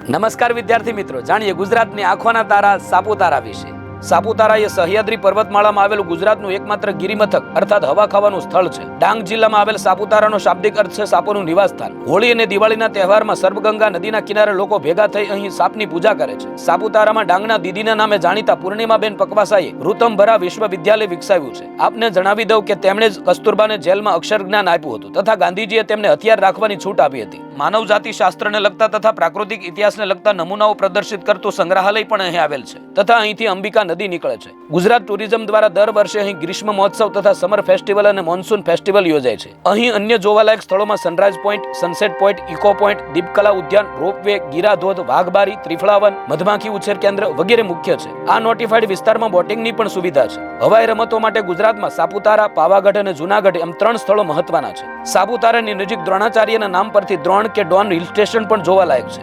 નમસ્કાર વિદ્યાર્થી મિત્રો, જાણીએ ગુજરાતની આંખોના તારા સાપુતારા વિશે. સાપુતારા એ સહ્યાદ્રી પર્વતમાળામાં આવેલું ગુજરાતનું એકમાત્ર ગિરિમથક અર્થાત હવા ખાવાનું સ્થળ છે. ડાંગ જિલ્લામાં આવેલ સાપુતારાનો શાબ્દિક અર્થ છે સાપોનું નિવાસસ્થાન. હોળી અને દિવાળીના તહેવારમાં સર્પગંગા નદીના કિનારે લોકો ભેગા થઈ અહીં સાપની પૂજા કરે છે. સાપુતારામાં ડાંગના દીદીના નામે જાણીતા પૂર્ણિમાબેન પકવાસાએ ઋતંભરા વિશ્વવિદ્યાલય વિકસાવ્યું છે. આપને જણાવી દઉં કે તેમણે જ કસ્તુરબાને જેલમાં અક્ષર જ્ઞાન આપ્યું હતું તથા ગાંધીજીએ તેમને હથિયાર રાખવાની છૂટ આપી હતી. માનવ જાતિ શાસ્ત્રને લગતા તથા પ્રાકૃતિક ઇતિહાસને લગતા નમૂનાઓ પ્રદર્શિત કરતું સંગ્રહાલય પણ અહીં આવેલ છે તથા અહીંથી અંબિકા નદી નીકળે છે. ગુજરાત ટુરિઝમ દ્વારા દર વર્ષે અહીં ગ્રીષ્મ મહોત્સવ તથા સમર ફેસ્ટિવલ અને મોન્સૂન ફેસ્ટિવલ યોજાય છે. અહીં અન્ય જોવાલાયક સ્થળોમાં sunrise point, sunset point, echo point, Deepkala ઉદ્યાન, રોપવે, ગીરા ધોધ, વાઘબારી, ત્રિફળાવન, મધમાખી ઉછેર કેન્દ્ર વગેરે મુખ્ય છે. આ નોટિફાઈડ વિસ્તારમાં બોટિંગની પણ સુવિધા છે. હવાઈ રમતો માટે ગુજરાતમાં સાપુતારા, પાવાગઢ અને જુનાગઢ એમ 3 સ્થળો મહત્વના છે. સાપુતારાની નજીક દ્રોણાચાર્યના નામ પરથી દ્રોણ કે ડોન હિલ સ્ટેશન પણ જોવાલાયક છે.